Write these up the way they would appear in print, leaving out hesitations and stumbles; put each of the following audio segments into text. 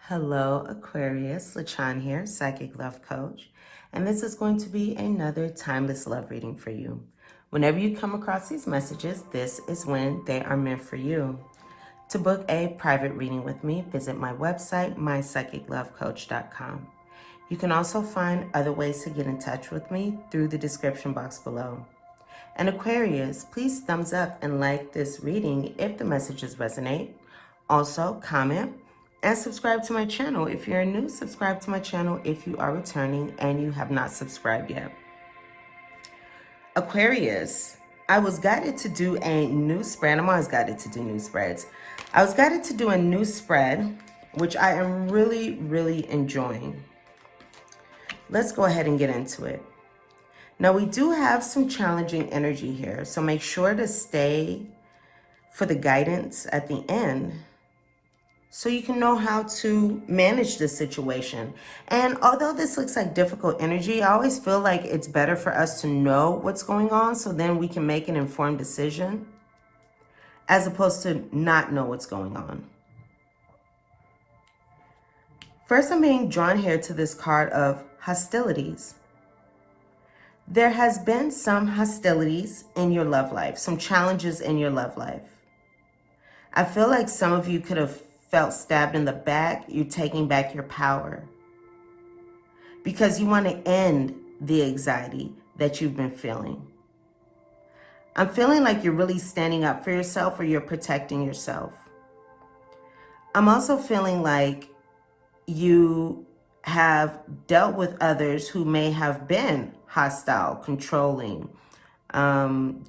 Hello, Aquarius. LaChan here, Psychic Love Coach. And this is going to be another timeless love reading for you. Whenever you come across these messages, this is when they are meant for you. To book a private reading with me, visit my website, mypsychiclovecoach.com. You can also find other ways to get in touch with me through the description box below. And Aquarius, please thumbs up and like this reading if the messages resonate. Also, comment and subscribe to my channel. If you're new, subscribe to my channel if you are returning and you have not subscribed yet. Aquarius, I was guided to do a new spread. I'm always guided to do new spreads. I was guided to do a new spread, which I am really enjoying. Let's go ahead and get into it. Now, we do have some challenging energy here, so make sure to stay for the guidance at the end so you can know how to manage this situation. And although this looks like difficult energy, I always feel like it's better for us to know what's going on so then we can make an informed decision as opposed to not know what's going on. First, I'm being drawn here to this card of hostilities. There has been some hostilities in your love life, some challenges in your love life. I feel like some of you could have felt stabbed in the back. You're taking back your power because you want to end the anxiety that you've been feeling. I'm feeling like you're really standing up for yourself or you're protecting yourself. I'm also feeling like you have dealt with others who may have been hostile, controlling,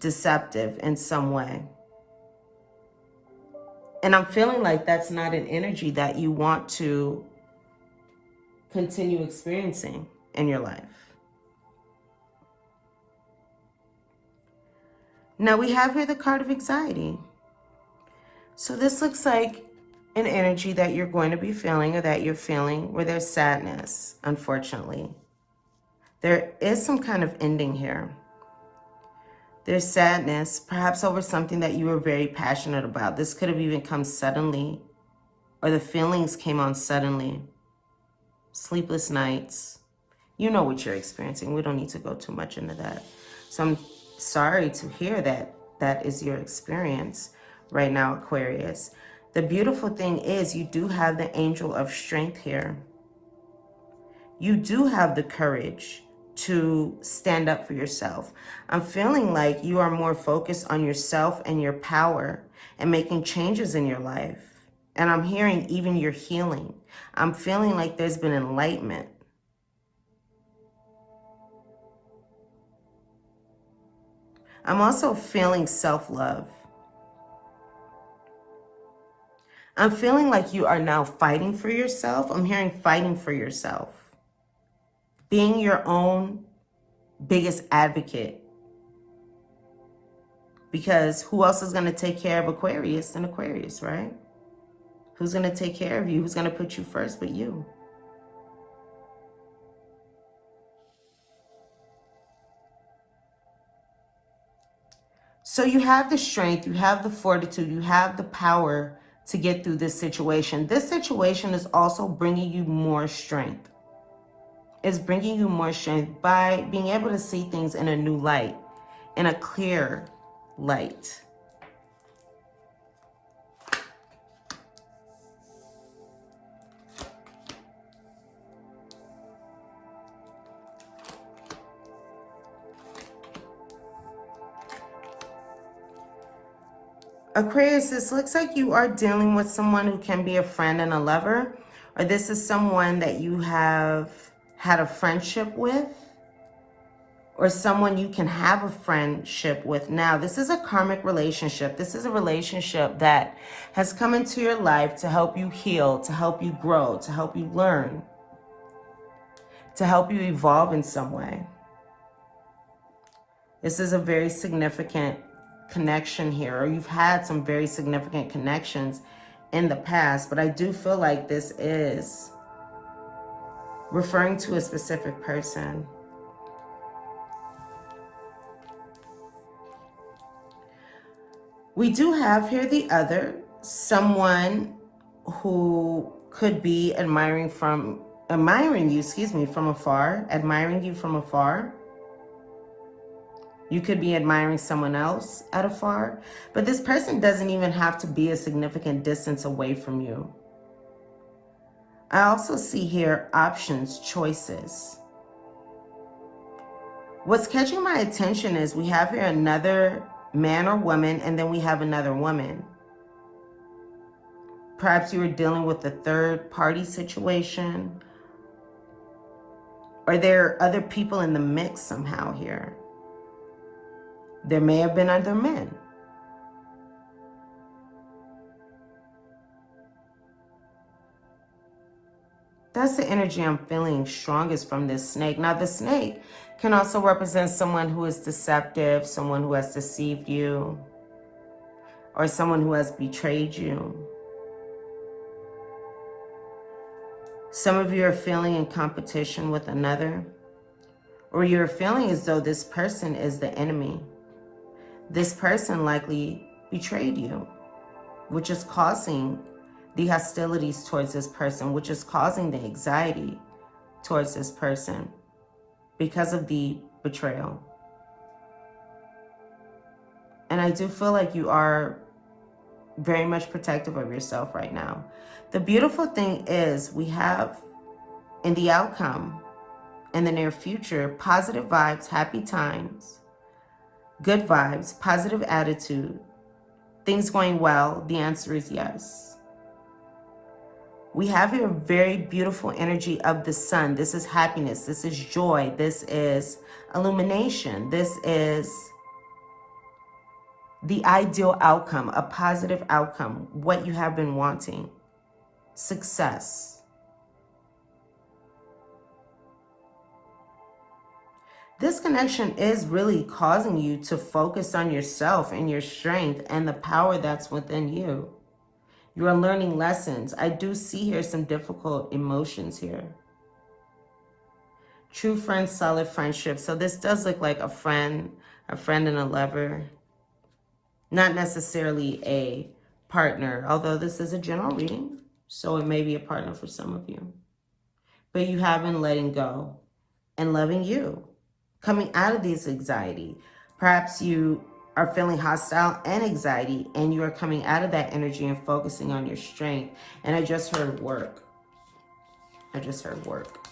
deceptive in some way. And I'm feeling like that's not an energy that you want to continue experiencing in your life. Now we have here the card of anxiety. So this looks like an energy that you're going to be feeling or that you're feeling where there's sadness, unfortunately. There is some kind of ending here. There's sadness, perhaps over something that you were very passionate about. This could have even come suddenly, or the feelings came on suddenly. Sleepless nights. You know what you're experiencing. We don't need to go too much into that. So I'm sorry to hear that that is your experience right now, Aquarius. The beautiful thing is you do have the angel of strength here. You do have the courage to stand up for yourself. I'm feeling like you are more focused on yourself and your power and making changes in your life. And I'm hearing even your healing. I'm feeling like there's been enlightenment. I'm also feeling self-love. I'm feeling like you are now fighting for yourself. I'm hearing fighting for yourself. Being your own biggest advocate. Because who else is going to take care of Aquarius than Aquarius, right? Who's going to take care of you? Who's going to put you first but you? So you have the strength, you have the fortitude, you have the power to get through this situation. This situation is also bringing you more strength. It's bringing you more strength by being able to see things in a new light, in a clear light. Aquarius, this looks like you are dealing with someone who can be a friend and a lover, or this is someone that you have had a friendship with, or someone you can have a friendship with now. This is a karmic relationship. This is a relationship that has come into your life to help you heal, to help you grow, to help you learn, to help you evolve in some way. This is a very significant connection here, or you've had some very significant connections in the past, but I do feel like this is referring to a specific person. We do have here the other, someone who could be admiring you, from afar, admiring you from afar. You could be admiring someone else at afar, but this person doesn't even have to be a significant distance away from you. I also see here options, choices. What's catching my attention is we have here another man or woman, and then we have another woman. Perhaps you were dealing with a third party situation, or there are other people in the mix somehow here. There may have been other men. That's the energy I'm feeling strongest from this snake. Now, the snake can also represent someone who is deceptive, someone who has deceived you, or someone who has betrayed you. Some of you are feeling in competition with another, or you're feeling as though this person is the enemy. This person likely betrayed you, which is causing the hostilities towards this person, which is causing the anxiety towards this person because of the betrayal. And I do feel like you are very much protective of yourself right now. The beautiful thing is we have in the outcome in the near future, positive vibes, happy times, good vibes, positive attitude, things going well. The answer is yes. We have here a very beautiful energy of the sun. This is happiness. This is joy. This is illumination. This is the ideal outcome, a positive outcome, what you have been wanting, success. This connection is really causing you to focus on yourself and your strength and the power that's within you. You are learning lessons. I do see here some difficult emotions here. True friends, solid friendship. So this does look like a friend and a lover. Not necessarily a partner, although this is a general reading, so it may be a partner for some of you. But you have been letting go and loving you, coming out of this anxiety. Perhaps you are feeling hostile and anxiety, and you are coming out of that energy and focusing on your strength. And I just heard work. I just heard work.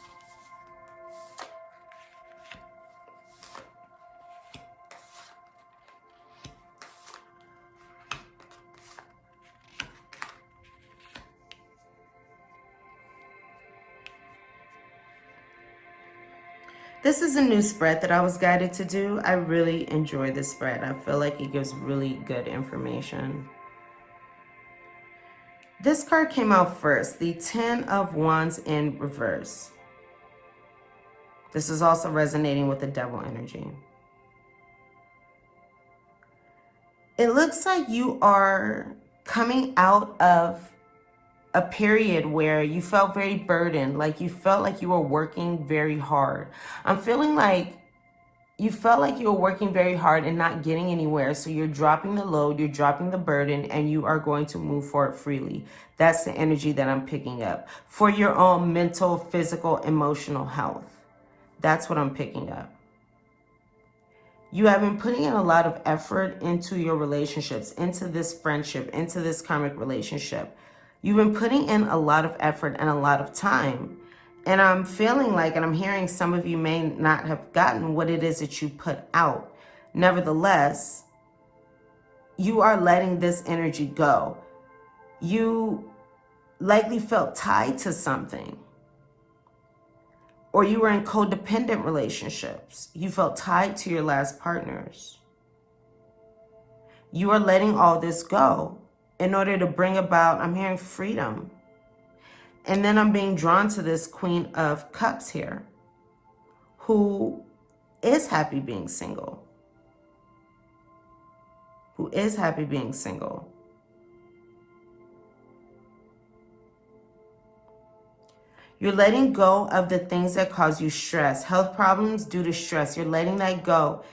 This is a new spread that I was guided to do. I really enjoy this spread. I feel like it gives really good information. This card came out first, the 10 of Wands in reverse. This is also resonating with the devil energy. It looks like you are coming out of a period where you felt very burdened, like you felt like you were working very hard. I'm feeling like you felt like you were working very hard and not getting anywhere. So you're dropping the load, you're dropping the burden, and you are going to move forward freely. That's the energy that I'm picking up for your own mental, physical, emotional health. That's what I'm picking up. You have been putting in a lot of effort into your relationships, into this friendship, into this karmic relationship. You've been putting in a lot of effort and a lot of time. And I'm feeling like, and I'm hearing some of you may not have gotten what it is that you put out. Nevertheless, you are letting this energy go. You likely felt tied to something. Or you were in codependent relationships. You felt tied to your last partners. You are letting all this go in order to bring about, I'm hearing freedom. And then I'm being drawn to this Queen of Cups here, who is happy being single. Who is happy being single. You're letting go of the things that cause you stress, health problems due to stress. You're letting that go.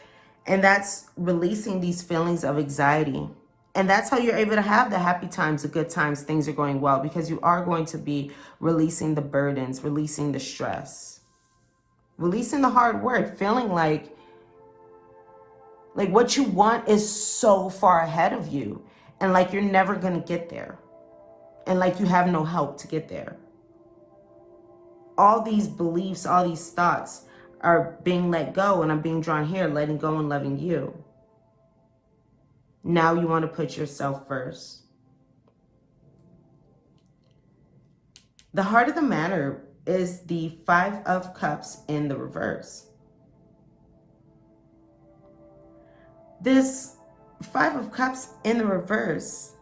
And that's releasing these feelings of anxiety And that's how you're able to have the happy times, the good times, things are going well, because you are going to be releasing the burdens, releasing the stress, releasing the hard work, feeling like what you want is so far ahead of you, and like you're never going to get there, and like you have no help to get there. All these beliefs, all these thoughts are being let go, and I'm being drawn here, letting go and loving you. Now you want to put yourself first. The heart of the matter is the Five of Cups in the reverse. This Five of Cups in the reverse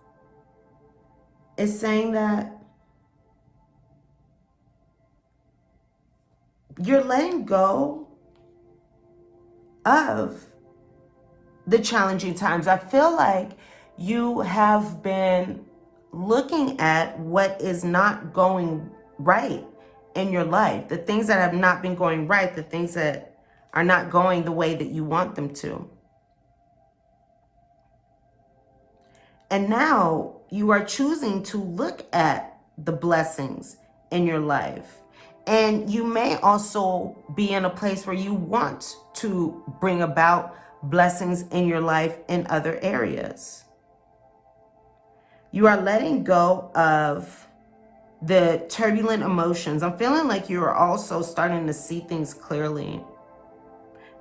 is saying that you're letting go of the challenging times. I feel like you have been looking at what is not going right in your life, the things that have not been going right, the things that are not going the way that you want them to. And now you are choosing to look at the blessings in your life. And you may also be in a place where you want to bring about blessings in your life in other areas. You are letting go of the turbulent emotions. I'm feeling like you are also starting to see things clearly,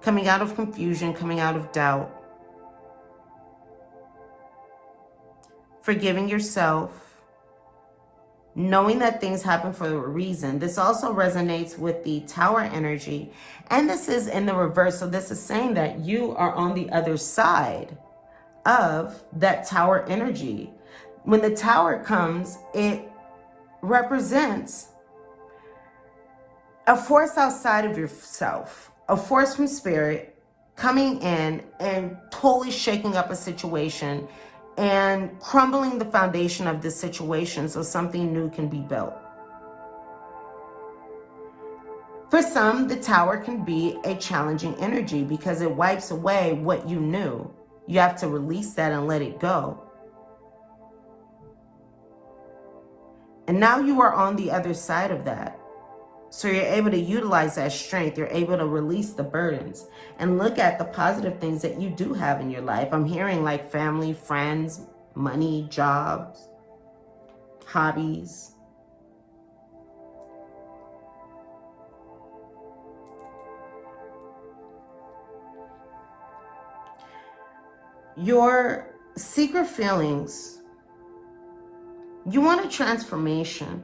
coming out of confusion, coming out of doubt, forgiving yourself, knowing that things happen for a reason. This also resonates with the Tower energy, and this is in the reverse. So this is saying that you are on the other side of that Tower energy. When the Tower comes, it represents a force outside of yourself, a force from spirit coming in and totally shaking up a situation and crumbling the foundation of this situation so something new can be built. For some, the Tower can be a challenging energy because it wipes away what you knew. You have to release that and let it go. And now you are on the other side of that. So you're able to utilize that strength. You're able to release the burdens and look at the positive things that you do have in your life. I'm hearing like family, friends, money, jobs, hobbies. Your secret feelings. You want a transformation.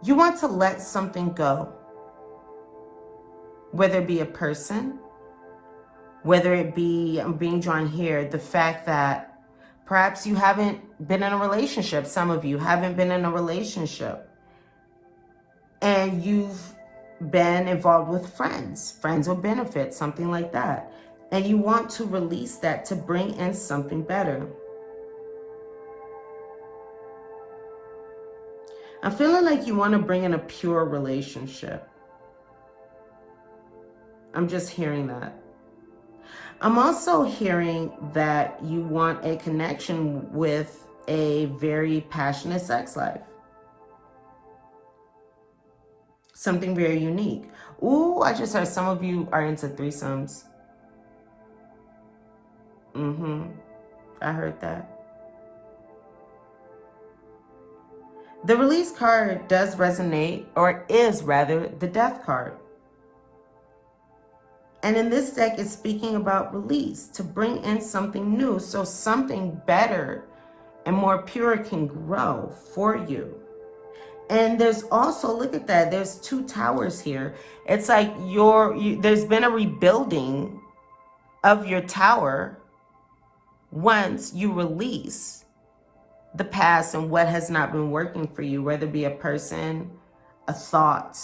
You want to let something go, whether it be a person, whether it be, I'm being drawn here, the fact that perhaps you haven't been in a relationship. Some of you haven't been in a relationship, and you've been involved with friends with benefits, something like that. And you want to release that to bring in something better. I'm feeling like you want to bring in a pure relationship. I'm just hearing that. I'm also hearing that you want a connection with a very passionate sex life. Something very unique. Ooh, I just heard some of you are into threesomes. I heard that. The release card does resonate, or is rather, the death card. And in this deck, it's speaking about release, to bring in something new, so something better and more pure can grow for you. And there's also, look at that, there's two towers here. It's like there's been a rebuilding of your tower once you release the past and what has not been working for you, whether it be a person, a thought,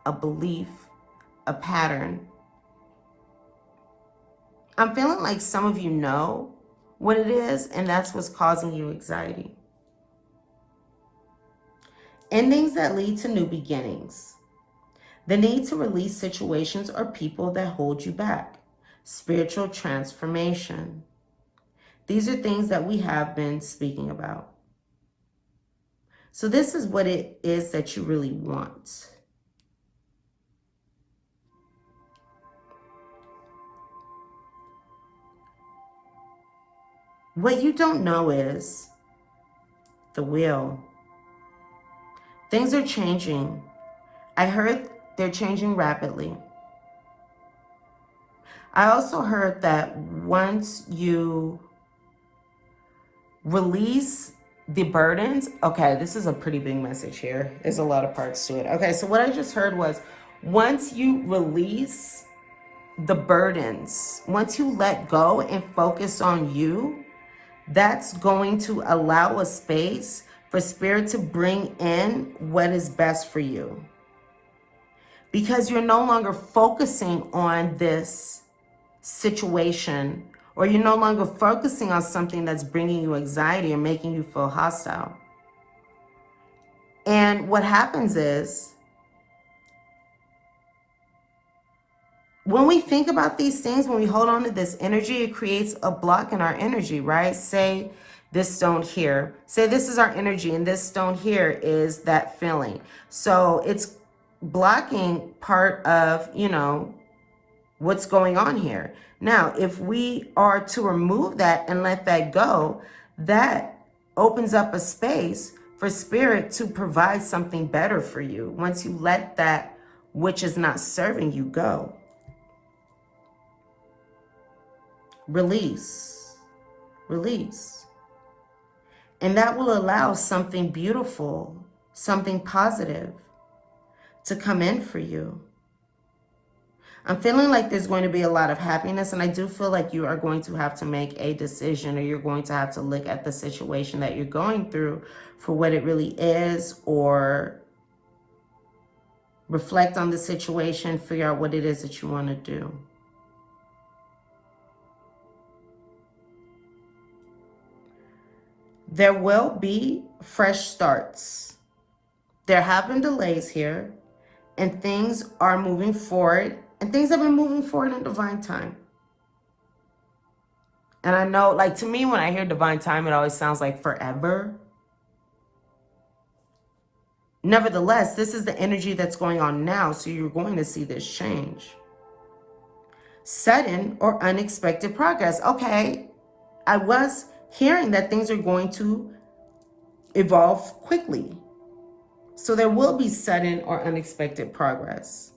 a belief, a pattern. I'm feeling like some of you know what it is, and that's what's causing you anxiety. Endings that lead to new beginnings. The need to release situations or people that hold you back. Spiritual transformation. These are things that we have been speaking about. So this is what it is that you really want. What you don't know is the wheel. Things are changing. I heard they're changing rapidly. I also heard that once you release the burdens, okay, this is a pretty big message here. There's a lot of parts to it. Okay, so what I just heard was once you release the burdens, once you let go and focus on you, that's going to allow a space for spirit to bring in what is best for you. Because you're no longer focusing on this situation, or you're no longer focusing on something that's bringing you anxiety and making you feel hostile. And what happens is, when we think about these things, when we hold on to this energy, it creates a block in our energy, right? Say this stone here. Say this is our energy, and this stone here is that feeling. So it's blocking part of, you know, what's going on here. Now, if we are to remove that and let that go, that opens up a space for spirit to provide something better for you once you let that which is not serving you go. Release. Release. And that will allow something beautiful, something positive to come in for you. I'm feeling like there's going to be a lot of happiness, and I do feel like you are going to have to make a decision, or you're going to have to look at the situation that you're going through for what it really is, or reflect on the situation, figure out what it is that you want to do. There will be fresh starts. There have been delays here, and things are moving forward. And things have been moving forward in divine time. And I know, like, to me, when I hear divine time, it always sounds like forever. Nevertheless, this is the energy that's going on now, so you're going to see this change. Sudden or unexpected progress. Okay, I was hearing that things are going to evolve quickly. So there will be sudden or unexpected progress.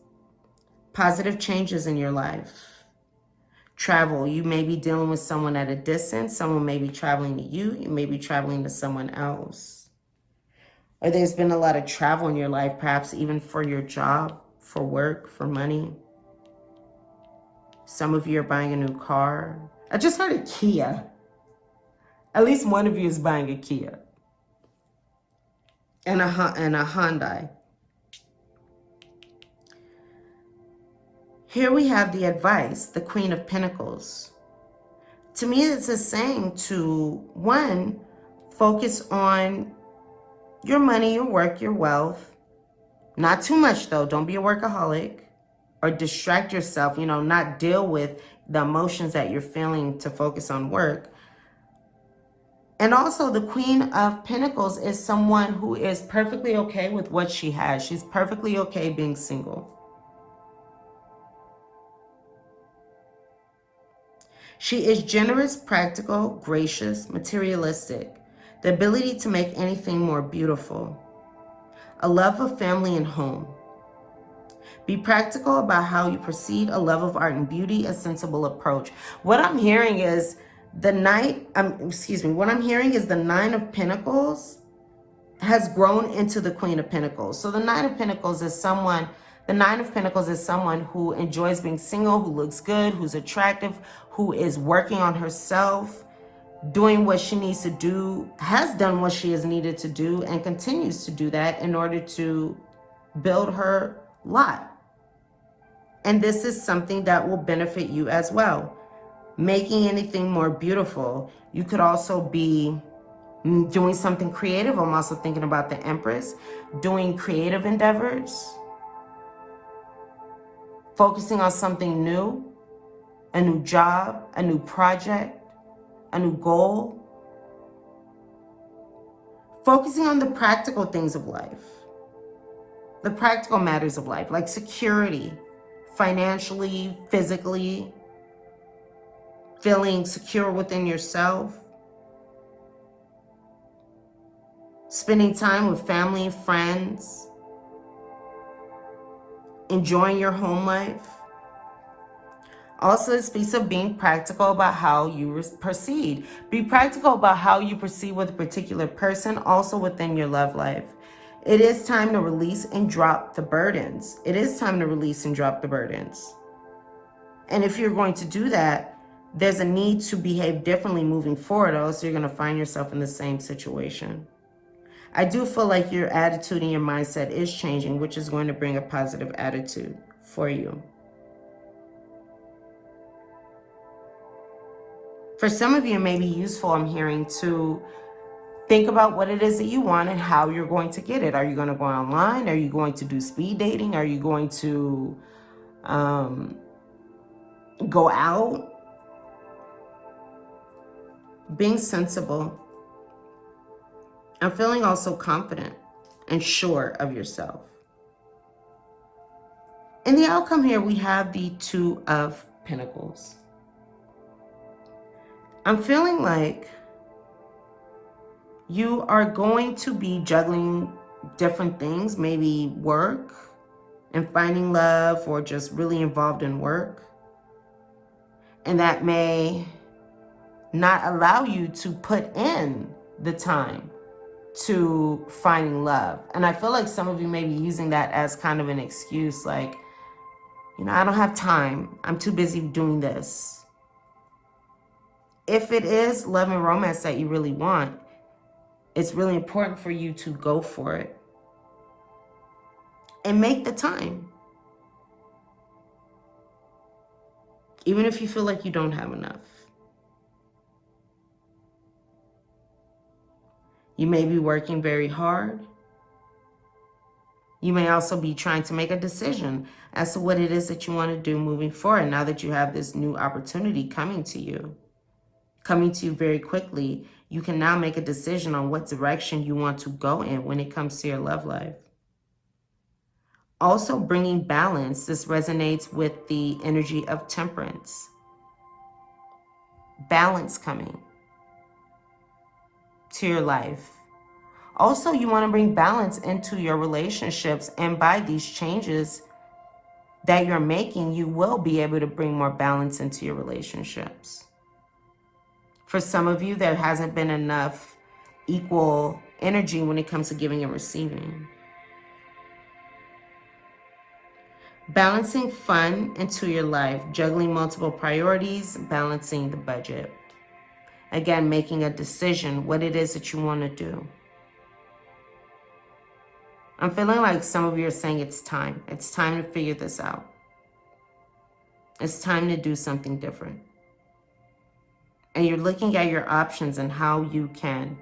Positive changes in your life. Travel. You may be dealing with someone at a distance. Someone may be traveling to you. You may be traveling to someone else. Or there's been a lot of travel in your life, perhaps even for your job, for work, for money. Some of you are buying a new car. I just heard a Kia. At least one of you is buying a Kia. And a Hyundai. Here we have the advice, the Queen of Pentacles. To me, it's a saying to, one, focus on your money, your work, your wealth. Not too much, though. Don't be a workaholic or distract yourself, you know, not deal with the emotions that you're feeling to focus on work. And also, the Queen of Pentacles is someone who is perfectly okay with what she has. She's perfectly okay being single. She is generous, practical, gracious, materialistic, the ability to make anything more beautiful, a love of family and home. Be practical about how you proceed, a love of art and beauty, a sensible approach. What I'm hearing is the Nine of Pentacles has grown into the Queen of Pentacles. So the Nine of Pentacles is someone who enjoys being single, who looks good, who's attractive, who is working on herself, doing what she needs to do, has done what she has needed to do, and continues to do that in order to build her lot. And this is something that will benefit you as well. Making anything more beautiful. You could also be doing something creative. I'm also thinking about the Empress, doing creative endeavors, focusing on something new, a new job, a new project, a new goal. Focusing on the practical things of life, the practical matters of life, like security, financially, physically, feeling secure within yourself, spending time with family and friends, enjoying your home life. Also, it speaks of being practical about how you proceed. Be practical about how you proceed with a particular person, also within your love life. It is time to release and drop the burdens. It is time to release and drop the burdens. And if you're going to do that, there's a need to behave differently moving forward, or else you're going to find yourself in the same situation. I do feel like your attitude and your mindset is changing, which is going to bring a positive attitude for you. For some of you, it may be useful, I'm hearing, to think about what it is that you want and how you're going to get it. Are you going to go online? Are you going to do speed dating? Are you going to go out? Being sensible. I'm feeling also confident and sure of yourself. In the outcome here, we have the Two of Pentacles. I'm feeling like you are going to be juggling different things, maybe work and finding love, or just really involved in work. And that may not allow you to put in the time to finding love. And I feel like some of you may be using that as kind of an excuse, like, I don't have time. I'm too busy doing this. If it is love and romance that you really want, it's really important for you to go for it and make the time. Even if you feel like you don't have enough. You may be working very hard. You may also be trying to make a decision as to what it is that you want to do moving forward now that you have this new opportunity coming to you very quickly. You can now make a decision on what direction you want to go in when it comes to your love life. Also bringing balance. This resonates with the energy of temperance. Balance coming to your life. Also, you want to bring balance into your relationships, and by these changes that you're making, you will be able to bring more balance into your relationships. For some of you, there hasn't been enough equal energy when it comes to giving and receiving. Balancing fun into your life, juggling multiple priorities, balancing the budget. Again, making a decision what it is that you want to do. I'm feeling like some of you are saying it's time. It's time to figure this out. It's time to do something different. And you're looking at your options and how you can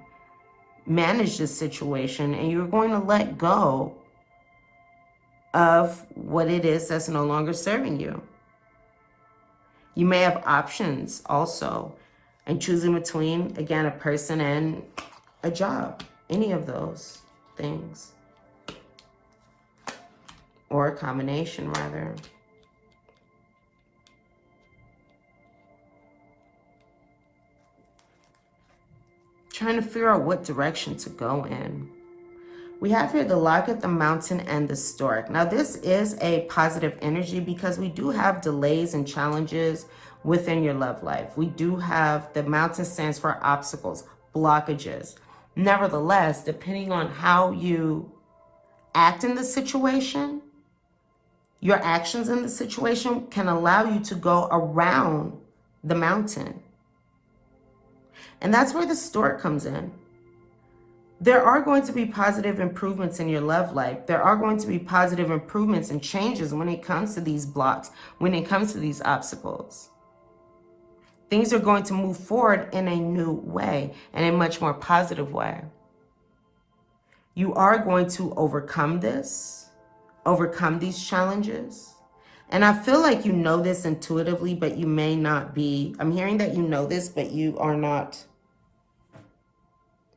manage this situation, and you're going to let go of what it is that's no longer serving you. You may have options also, and choosing between, again, a person and a job, any of those things. Or a combination, rather. Trying to figure out what direction to go in. We have here the Locket, the Mountain, and the Stork. Now, this is a positive energy because we do have delays and challenges within your love life. We do have, the Mountain stands for obstacles, blockages. Nevertheless, depending on how you act in the situation, your actions in the situation can allow you to go around the mountain. And that's where the Stork comes in. There are going to be positive improvements in your love life. There are going to be positive improvements and changes when it comes to these blocks, when it comes to these obstacles. Things are going to move forward in a new way and a much more positive way. You are going to overcome this, overcome these challenges. And I feel like you know this intuitively, but you may not be. I'm hearing that you know this, but you are not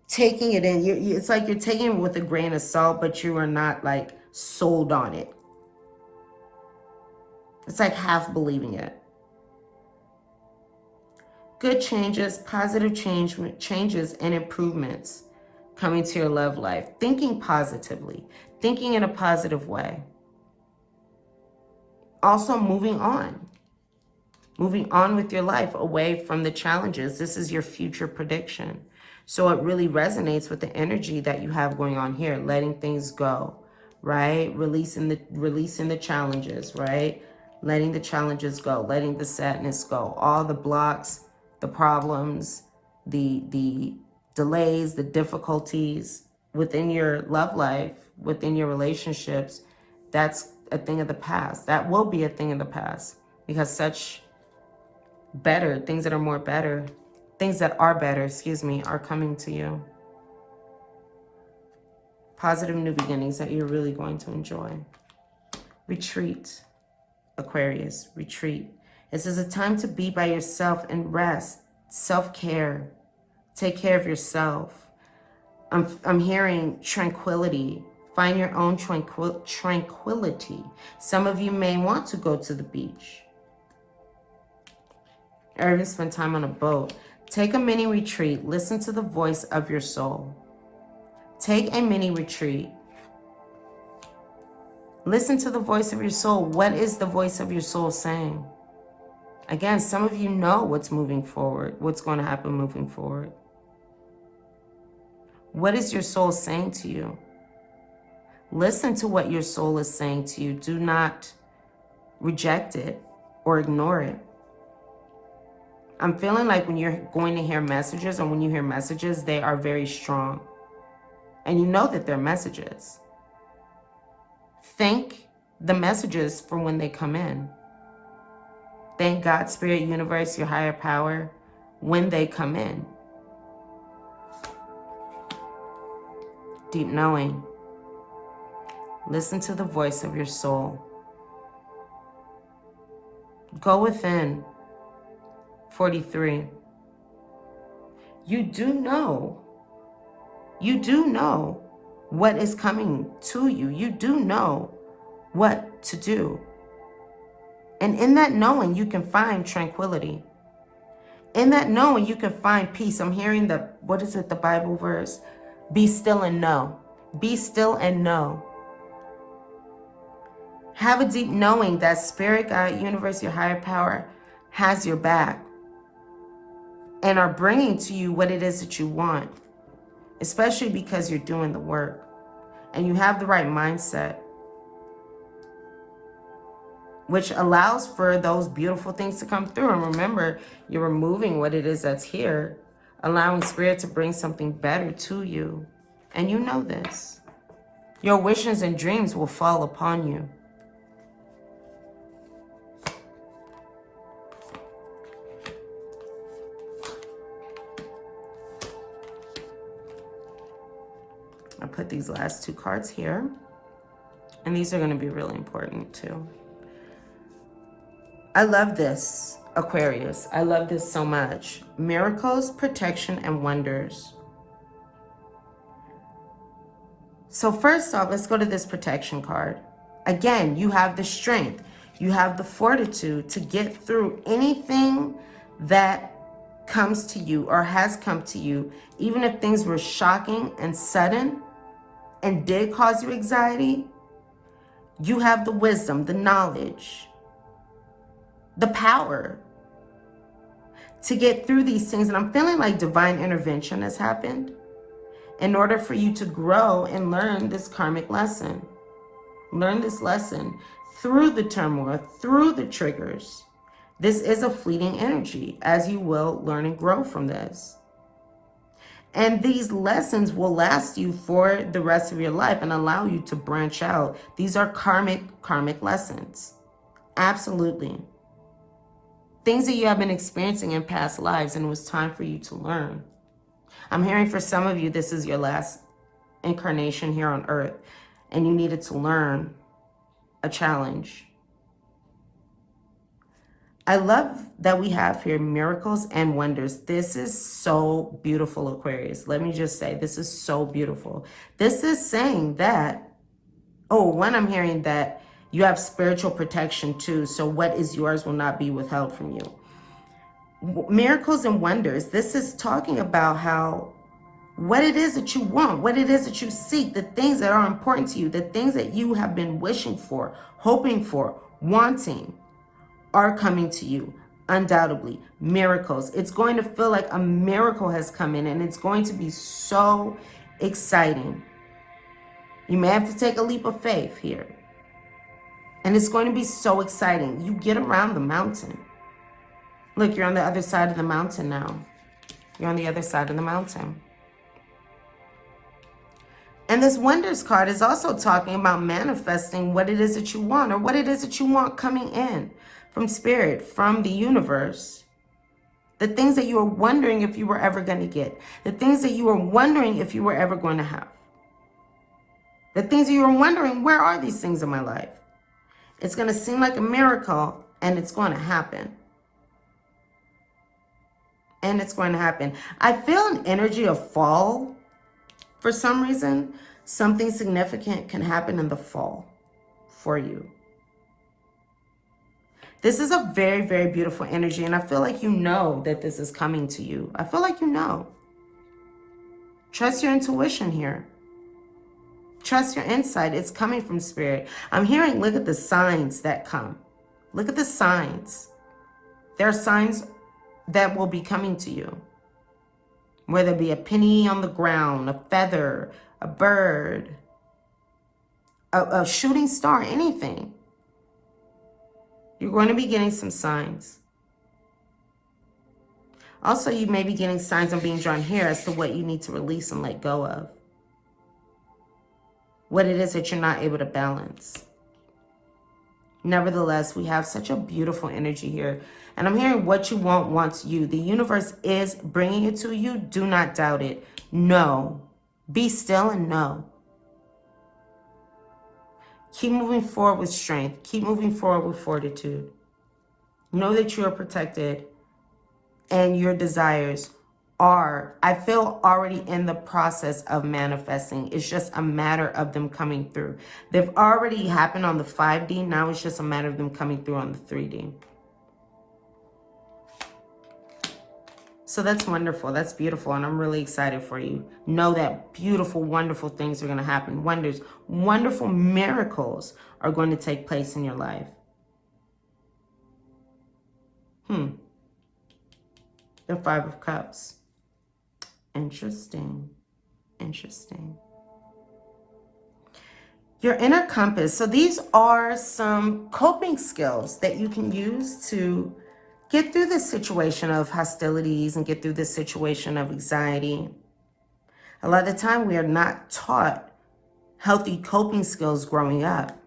taking it in. It's like you're taking it with a grain of salt, but you are not like sold on it. It's like half believing it. Good changes, positive changes and improvements coming to your love life. Thinking positively, thinking in a positive way. Also moving on with your life away from the challenges. This is your future prediction. So it really resonates with the energy that you have going on here, letting things go, right? Releasing the challenges, right? Letting the challenges go, letting the sadness go, all the blocks, the problems, the delays, the difficulties within your love life, within your relationships. That's a thing of the past. That will be a thing of the past, because such better things that are more better, things that are better, excuse me, are coming to you. Positive new beginnings that you're really going to enjoy. Retreat, Aquarius, retreat. This is a time to be by yourself and rest, self-care. Take care of yourself. I'm hearing tranquility. Find your own tranquility. Some of you may want to go to the beach, or even spend time on a boat. Take a mini retreat. Listen to the voice of your soul. Take a mini retreat. Listen to the voice of your soul. What is the voice of your soul saying? Again, some of you know what's moving forward, what's going to happen moving forward. What is your soul saying to you? Listen to what your soul is saying to you. Do not reject it or ignore it. I'm feeling like when you're going to hear messages, or when you hear messages, they are very strong. And you know that they're messages. Thank the messages for when they come in. Thank God, Spirit, Universe, your higher power, when they come in. Deep knowing. Listen to the voice of your soul. Go within. 43. You do know what is coming to you. You do know what to do. And in that knowing, you can find tranquility. In that knowing, you can find peace. I'm hearing the Bible verse? Be still and know. Be still and know. Have a deep knowing that Spirit, God, Universe, your higher power has your back and are bringing to you what it is that you want, especially because you're doing the work and you have the right mindset, which allows for those beautiful things to come through. And remember, you're removing what it is that's here, allowing Spirit to bring something better to you. And you know this. Your wishes and dreams will fall upon you. I put these last two cards here, and these are going to be really important too. I love this, Aquarius. I love this so much. Miracles, protection, and wonders. So first off, let's go to this protection card. Again, you have the strength. You have the fortitude to get through anything that comes to you or has come to you, even if things were shocking and sudden and did cause you anxiety. You have the wisdom, the knowledge, the power to get through these things. And I'm feeling like divine intervention has happened in order for you to grow and learn this karmic lesson. Learn this lesson through the turmoil, through the triggers. This is a fleeting energy, as you will learn and grow from this. And these lessons will last you for the rest of your life and allow you to branch out. These are karmic lessons. Absolutely. Things that you have been experiencing in past lives, and it was time for you to learn. I'm hearing for some of you, this is your last incarnation here on Earth, and you needed to learn a challenge. I love that we have here miracles and wonders. This is so beautiful, Aquarius. Let me just say, this is so beautiful. This is saying that, oh, one, I'm hearing that you have spiritual protection too. So what is yours will not be withheld from you. Miracles and wonders. This is talking about how what it is that you want, what it is that you seek, the things that are important to you, the things that you have been wishing for, hoping for, wanting, are coming to you. Undoubtedly, miracles. It's going to feel like a miracle has come in, and it's going to be so exciting. You may have to take a leap of faith here. And it's going to be so exciting. You get around the mountain. Look, you're on the other side of the mountain now. You're on the other side of the mountain. And this wonders card is also talking about manifesting what it is that you want, or what it is that you want coming in from spirit, from the universe. The things that you were wondering if you were ever going to get. The things that you were wondering if you were ever going to have. The things that you were wondering, where are these things in my life? It's going to seem like a miracle, and it's going to happen. And it's going to happen. I feel an energy of fall. For some reason, something significant can happen in the fall for you. This is a very, very beautiful energy, and I feel like you know that this is coming to you. I feel like you know. Trust your intuition here. Trust your insight. It's coming from spirit. I'm hearing, look at the signs that come. Look at the signs. There are signs that will be coming to you. Whether it be a penny on the ground, a feather, a bird, a shooting star, anything. You're going to be getting some signs. Also, you may be getting signs I'm being drawn here as to what you need to release and let go of. What it is that you're not able to balance. Nevertheless, we have such a beautiful energy here. And I'm hearing what you want wants you. The universe is bringing it to you. Do not doubt it. No. Be still and know. Keep moving forward with strength. Keep moving forward with fortitude. Know that you are protected and your desires are, I feel, already in the process of manifesting. It's just a matter of them coming through. They've already happened on the 5D. Now it's just a matter of them coming through on the 3D. So that's wonderful. That's beautiful. And I'm really excited for you. Know that beautiful, wonderful things are going to happen. Wonders, wonderful miracles are going to take place in your life. The 5 of Cups. Interesting. Interesting. Your inner compass. So these are some coping skills that you can use to get through this situation of hostilities and get through this situation of anxiety. A lot of the time we are not taught healthy coping skills growing up.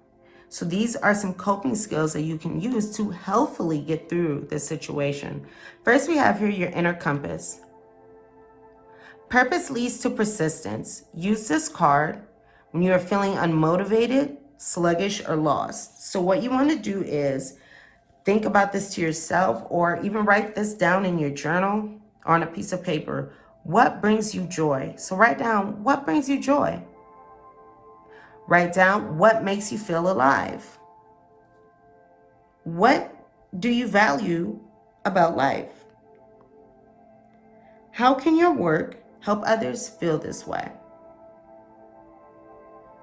So these are some coping skills that you can use to healthfully get through this situation. First, we have here your inner compass. Purpose leads to persistence. Use this card when you are feeling unmotivated, sluggish, or lost. So what you want to do is think about this to yourself, or even write this down in your journal or on a piece of paper. What brings you joy? So write down what brings you joy. Write down what makes you feel alive. What do you value about life? How can your work help others feel this way?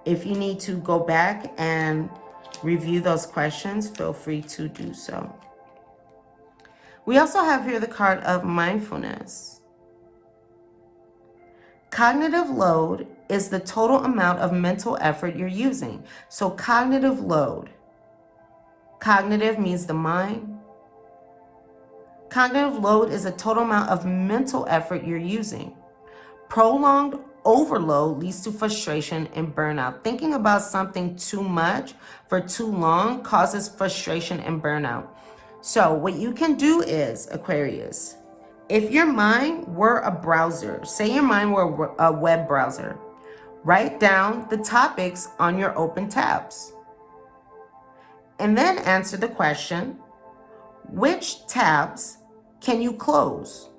If you need to go back and review those questions, feel free to do so. We also have here the card of mindfulness. Cognitive load is the total amount of mental effort you're using. So cognitive load. Cognitive means the mind. Cognitive load is the total amount of mental effort you're using. Prolonged overload leads to frustration and burnout. Thinking about something too much for too long causes frustration and burnout. So what you can do is, Aquarius, if your mind were a browser, say your mind were a web browser, write down the topics on your open tabs. And then answer the question, Which tabs can you close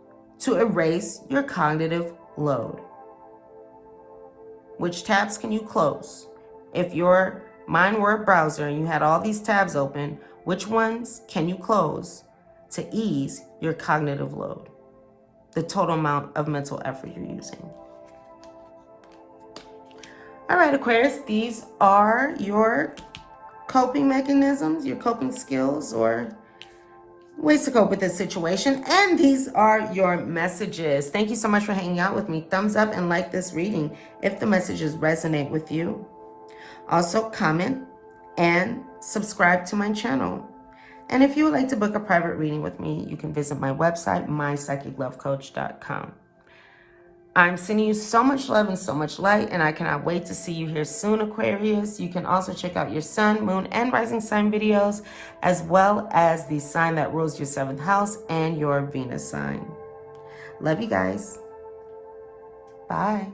to erase your cognitive load? Which tabs can you close? If your mind were a browser and you had all these tabs open, which ones can you close to ease your cognitive load? The total amount of mental effort you're using. All right, Aquarius, these are your coping mechanisms, your coping skills, or ways to cope with this situation. And these are your messages. Thank you so much for hanging out with me. Thumbs up and like this reading if the messages resonate with you. Also, comment and subscribe to my channel. And if you would like to book a private reading with me, you can visit my website, mypsychiclovecoach.com. I'm sending you so much love and so much light, and I cannot wait to see you here soon, Aquarius. You can also check out your sun, moon, and rising sign videos, as well as the sign that rules your 7th house and your Venus sign. Love you guys. Bye.